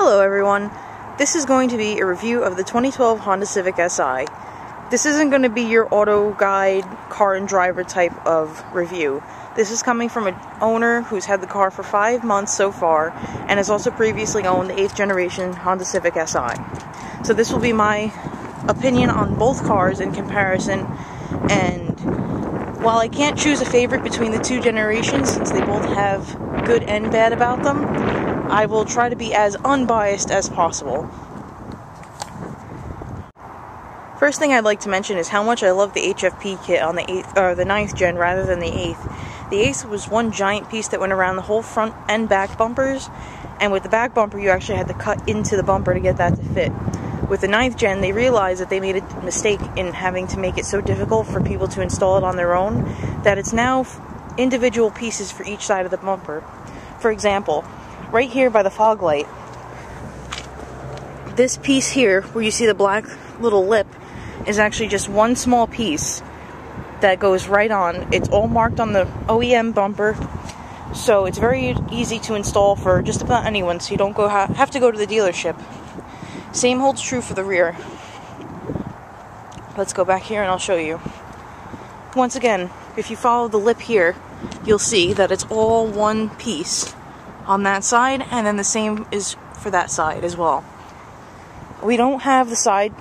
Hello everyone, this is going to be a review of the 2012 Honda Civic Si. This isn't going to be your auto guide, car and driver type of review. This is coming from an owner who's had the car for 5 months so far, and has also previously owned the 8th generation Honda Civic Si. So this will be my opinion on both cars in comparison, and while I can't choose a favorite between the two generations since they both have good and bad about them, I will try to be as unbiased as possible. First thing I'd like to mention is how much I love the HFP kit on the 9th gen rather than the 8th. The 8th was one giant piece that went around the whole front and back bumpers, and with the back bumper you actually had to cut into the bumper to get that to fit. With the 9th gen, they realized that they made a mistake in having to make it so difficult for people to install it on their own, that it's now individual pieces for each side of the bumper. For example, right here by the fog light, this piece here, where you see the black little lip, is actually just one small piece that goes right on. It's all marked on the OEM bumper, so it's very easy to install for just about anyone, so you don't have to go to the dealership. Same holds true for the rear. Let's go back here and I'll show you. Once again, if you follow the lip here, you'll see that it's all one piece on that side, and then the same is for that side as well. We don't have the side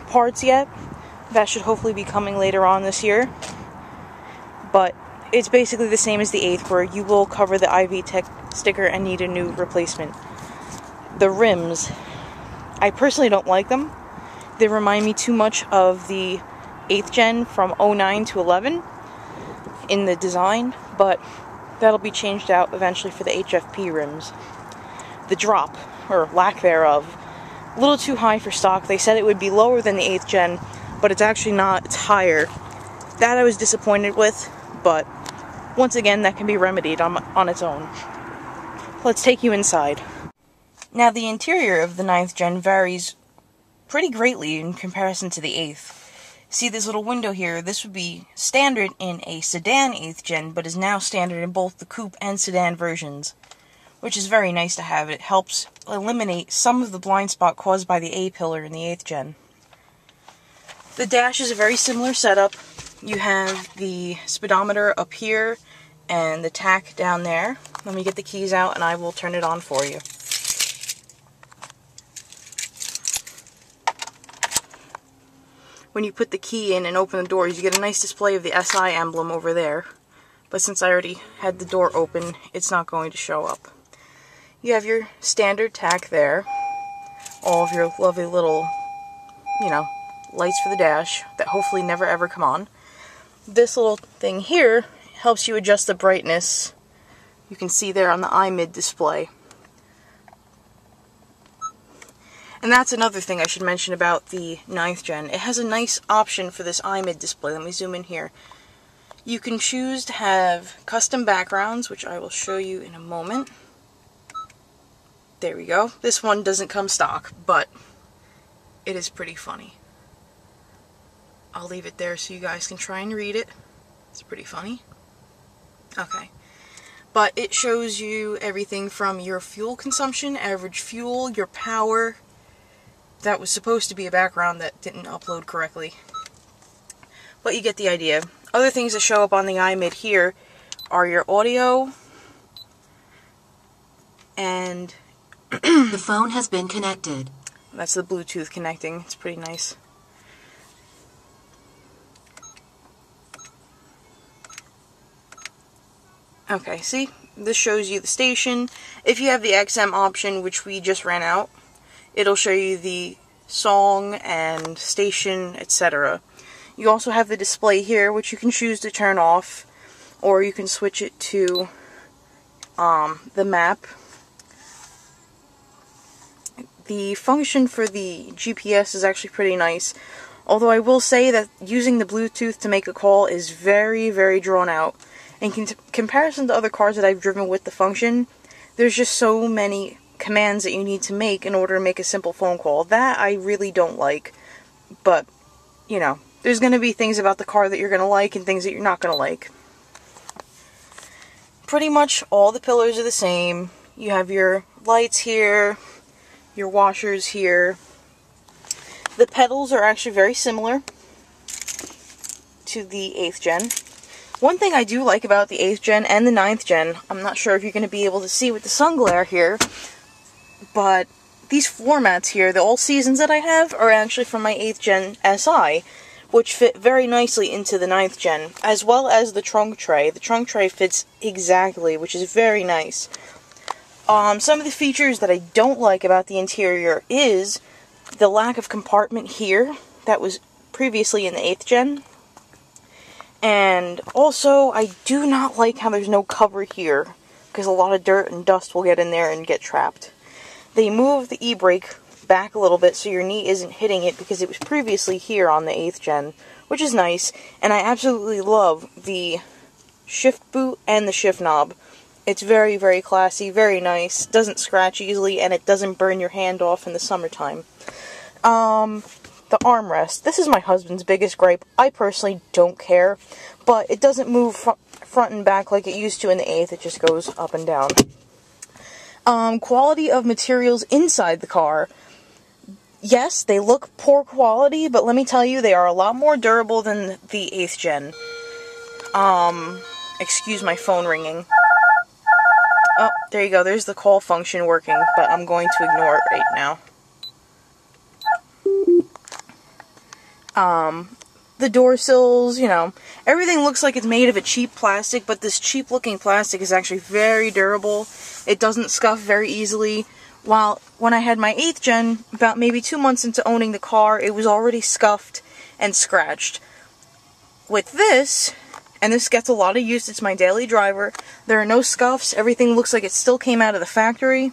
parts yet. That should hopefully be coming later on this year. But it's basically the same as the 8th, where you will cover the IV Tech sticker and need a new replacement. The rims, I personally don't like them. They remind me too much of the 8th gen from 09 to 11 in the design, but that'll be changed out eventually for the HFP rims. The drop, or lack thereof, a little too high for stock. They said it would be lower than the 8th gen, but it's actually not. It's higher. That I was disappointed with, but once again, that can be remedied on its own. Let's take you inside. Now, the interior of the 9th gen varies pretty greatly in comparison to the 8th. See this little window here? This would be standard in a sedan 8th gen, but is now standard in both the coupe and sedan versions, which is very nice to have. It helps eliminate some of the blind spot caused by the A-pillar in the 8th gen. The dash is a very similar setup. You have the speedometer up here and the tach down there. Let me get the keys out and I will turn it on for you. When you put the key in and open the doors, you get a nice display of the SI emblem over there. But since I already had the door open, it's not going to show up. You have your standard tach there. All of your lovely little, lights for the dash that hopefully never ever come on. This little thing here helps you adjust the brightness. You can see there on the iMid display. And that's another thing I should mention about the 9th gen. It has a nice option for this iMid display. Let me zoom in here. You can choose to have custom backgrounds, which I will show you in a moment. There we go. This one doesn't come stock, but it is pretty funny. I'll leave it there so you guys can try and read it. It's pretty funny. Okay. But it shows you everything from your fuel consumption, average fuel, your power. That was supposed to be a background that didn't upload correctly. But you get the idea. Other things that show up on the iMid here are your audio and the phone has been connected. That's the Bluetooth connecting. It's pretty nice. Okay, see? This shows you the station. If you have the XM option, which we just ran out, it'll show you the song and station, etc. You also have the display here, which you can choose to turn off, or you can switch it to the map. The function for the GPS is actually pretty nice, although I will say that using the Bluetooth to make a call is very, very drawn out. In comparison to other cars that I've driven with the function, there's just so many commands that you need to make in order to make a simple phone call. That I really don't like, but, there's going to be things about the car that you're going to like and things that you're not going to like. Pretty much all the pillars are the same. You have your lights here, your washers here. The pedals are actually very similar to the 8th gen. One thing I do like about the 8th gen and the 9th gen, I'm not sure if you're going to be able to see with the sun glare here, but these floor mats here, the all seasons that I have, are actually from my 8th gen SI, which fit very nicely into the 9th gen, as well as the trunk tray. The trunk tray fits exactly, which is very nice. Some of the features that I don't like about the interior is the lack of compartment here that was previously in the 8th gen. And also, I do not like how there's no cover here, because a lot of dirt and dust will get in there and get trapped. They moved the e-brake back a little bit so your knee isn't hitting it, because it was previously here on the 8th gen, which is nice. And I absolutely love the shift boot and the shift knob. It's very, very classy, very nice, doesn't scratch easily, and it doesn't burn your hand off in the summertime. The armrest. This is my husband's biggest gripe. I personally don't care, but it doesn't move front and back like it used to in the 8th. It just goes up and down. Quality of materials inside the car. Yes, they look poor quality, but let me tell you, they are a lot more durable than the 8th gen. Excuse my phone ringing. Oh, there you go. There's the call function working, but I'm going to ignore it right now. The door sills, you know, everything looks like it's made of a cheap plastic, but this cheap looking plastic is actually very durable. It doesn't scuff very easily. While when I had my 8th gen, about maybe 2 months into owning the car, it was already scuffed and scratched. With this, and this gets a lot of use, it's my daily driver, there are no scuffs, everything looks like it still came out of the factory,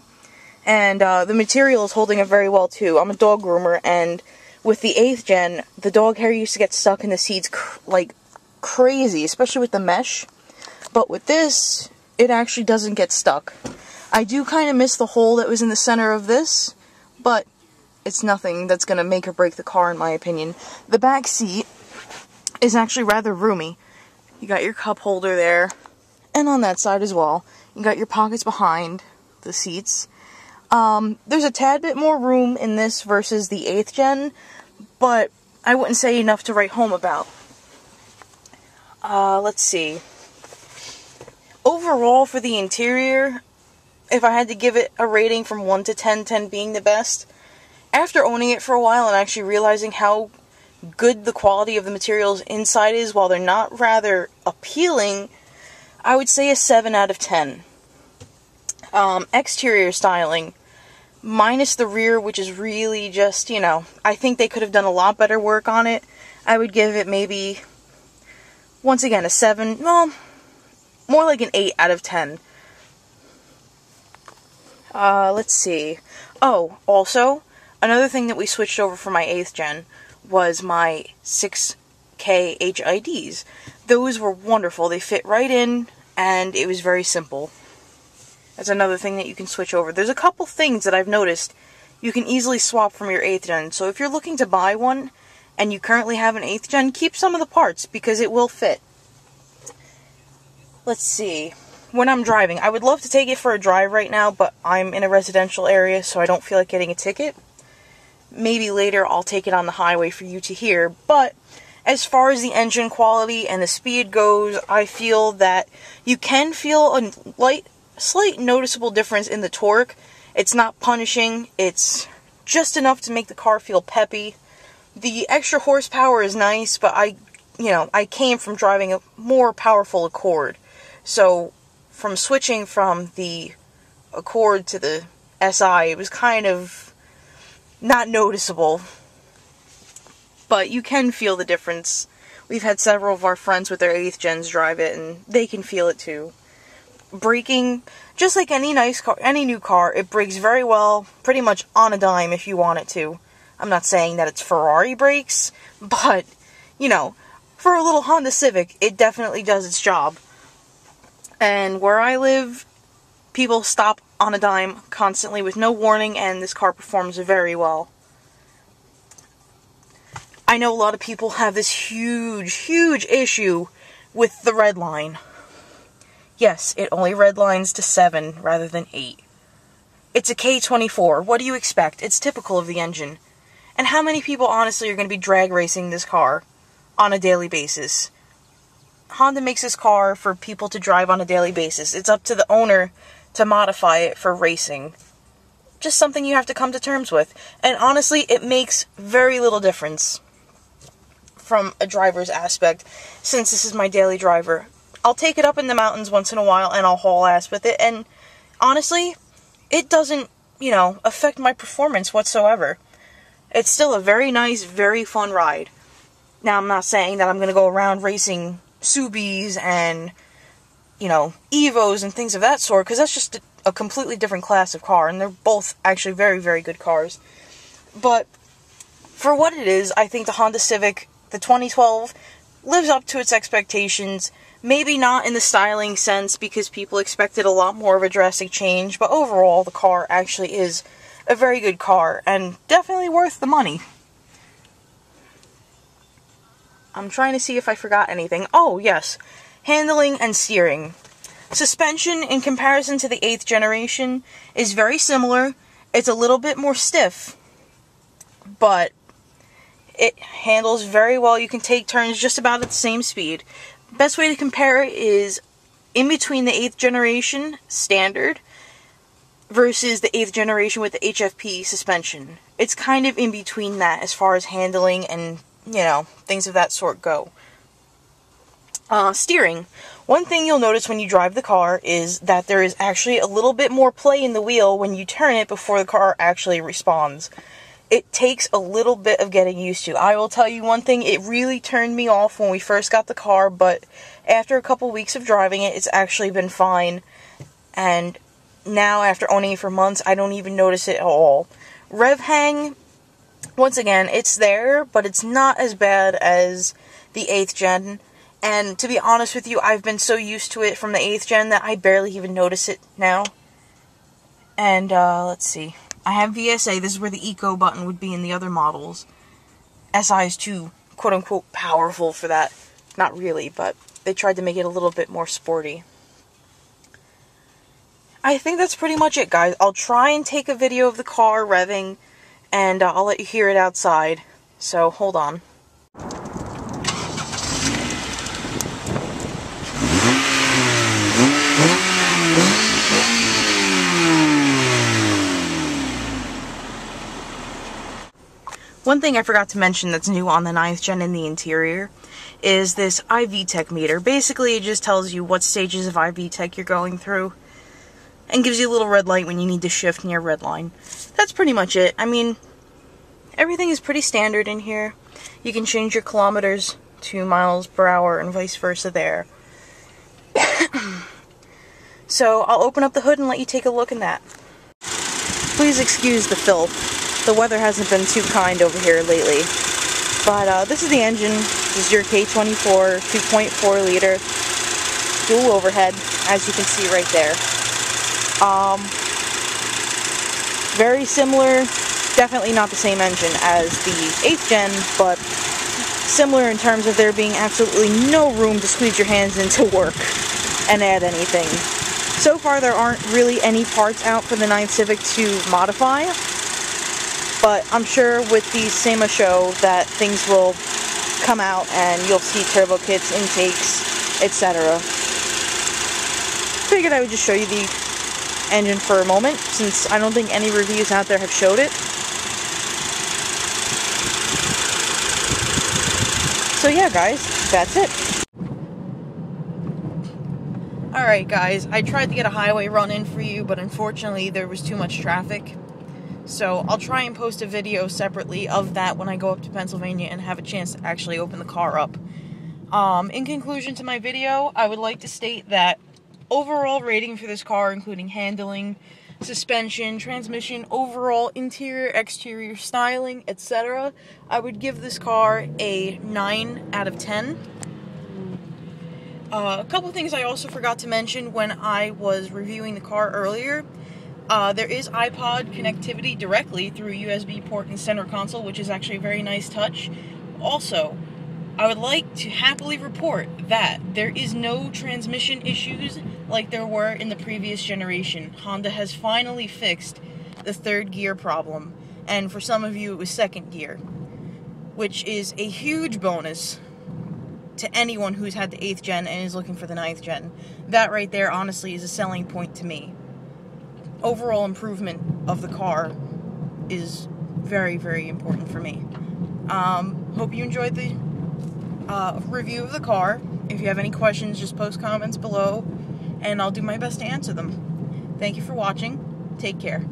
and the material is holding up very well too. I'm a dog groomer, and with the 8th gen, the dog hair used to get stuck in the seats like crazy, especially with the mesh. But with this, it actually doesn't get stuck. I do kind of miss the hole that was in the center of this, but it's nothing that's going to make or break the car in my opinion. The back seat is actually rather roomy. You got your cup holder there, and on that side as well. You got your pockets behind the seats. There's a tad bit more room in this versus the 8th gen, but I wouldn't say enough to write home about. Let's see. Overall, for the interior, if I had to give it a rating from 1 to 10, 10 being the best, after owning it for a while and actually realizing how good the quality of the materials inside is, while they're not rather appealing, I would say a 7 out of 10. Exterior styling, minus the rear, which is really just, you know, I think they could have done a lot better work on it. I would give it maybe, once again, a 7, well, more like an 8 out of 10. Let's see. Oh, also, another thing that we switched over for my 8th gen was my 6K HIDs. Those were wonderful. They fit right in, and it was very simple. That's another thing that you can switch over. There's a couple things that I've noticed you can easily swap from your 8th gen. So if you're looking to buy one, and you currently have an 8th gen, keep some of the parts, because it will fit. Let's see. When I'm driving, I would love to take it for a drive right now, but I'm in a residential area, so I don't feel like getting a ticket. Maybe later I'll take it on the highway for you to hear, but as far as the engine quality and the speed goes, I feel that you can feel a slight noticeable difference in the torque. It's not punishing, it's just enough to make the car feel peppy. The extra horsepower is nice, but I came from driving a more powerful Accord. So from switching from the Accord to the SI, it was kind of not noticeable. But you can feel the difference. We've had several of our friends with their 8th gens drive it, and they can feel it too. Braking, just like any nice car, any new car, it brakes very well, pretty much on a dime if you want it to. I'm not saying that it's Ferrari brakes, but, you know, for a little Honda Civic, it definitely does its job. And where I live, people stop on a dime constantly with no warning, and this car performs very well. I know a lot of people have this huge issue with the red line. Yes, it only redlines to 7 rather than 8. It's a K24. What do you expect? It's typical of the engine. And how many people, honestly, are going to be drag racing this car on a daily basis? Honda makes this car for people to drive on a daily basis. It's up to the owner to modify it for racing. Just something you have to come to terms with. And honestly, it makes very little difference from a driver's aspect, since this is my daily driver. I'll take it up in the mountains once in a while and I'll haul ass with it, and honestly, it doesn't, affect my performance whatsoever. It's still a very nice, very fun ride. Now, I'm not saying that I'm going to go around racing Subis and, Evos and things of that sort, because that's just a completely different class of car, and they're both actually very, very good cars. But for what it is, I think the Honda Civic, the 2012, lives up to its expectations. Maybe not in the styling sense, because people expected a lot more of a drastic change, but overall, the car actually is a very good car, and definitely worth the money. I'm trying to see if I forgot anything. Oh, yes. Handling and steering. Suspension, in comparison to the 8th generation, is very similar. It's a little bit more stiff, but it handles very well. You can take turns just about at the same speed. Best way to compare it is in between the 8th generation standard versus the 8th generation with the HFP suspension. It's kind of in between that as far as handling and, things of that sort go. Steering. One thing you'll notice when you drive the car is that there is actually a little bit more play in the wheel when you turn it before the car actually responds. It takes a little bit of getting used to. I will tell you one thing, it really turned me off when we first got the car, but after a couple weeks of driving it, it's actually been fine. And now, after owning it for months, I don't even notice it at all. Rev hang, once again, it's there, but it's not as bad as the 8th gen. And to be honest with you, I've been so used to it from the 8th gen that I barely even notice it now. And, let's see. I have VSA. This is where the Eco button would be in the other models. SI is too, quote-unquote, powerful for that. Not really, but they tried to make it a little bit more sporty. I think that's pretty much it, guys. I'll try and take a video of the car revving, and I'll let you hear it outside. So, hold on. One thing I forgot to mention that's new on the 9th gen in the interior is this IV Tech meter. Basically, it just tells you what stages of IV Tech you're going through and gives you a little red light when you need to shift near red line. That's pretty much it. I mean, everything is pretty standard in here. You can change your kilometers to miles per hour and vice versa there. So, I'll open up the hood and let you take a look in that. Please excuse the filth. The weather hasn't been too kind over here lately. But this is the engine. This is your K24 2.4 liter dual overhead, as you can see right there. Very similar, definitely not the same engine as the 8th gen, but similar in terms of there being absolutely no room to squeeze your hands into work and add anything. So far there aren't really any parts out for the 9th Civic to modify. But I'm sure with the SEMA show that things will come out and you'll see turbo kits, intakes, etc. Figured I would just show you the engine for a moment, since I don't think any reviews out there have showed it. So yeah, guys, that's it. Alright guys, I tried to get a highway run in for you, but unfortunately there was too much traffic. So I'll try and post a video separately of that when I go up to Pennsylvania and have a chance to actually open the car up. In conclusion to my video, I would like to state that overall rating for this car, including handling, suspension, transmission, overall interior, exterior styling, etc., I would give this car a 9 out of 10. A couple things I also forgot to mention when I was reviewing the car earlier. There is iPod connectivity directly through a USB port in center console, which is actually a very nice touch. Also, I would like to happily report that there is no transmission issues like there were in the previous generation. Honda has finally fixed the third gear problem, and for some of you it was second gear, which is a huge bonus to anyone who's had the 8th gen and is looking for the 9th gen. That right there, honestly, is a selling point to me. Overall improvement of the car is very, very important for me. Hope you enjoyed the review of the car. If you have any questions, just post comments below, and I'll do my best to answer them. Thank you for watching. Take care.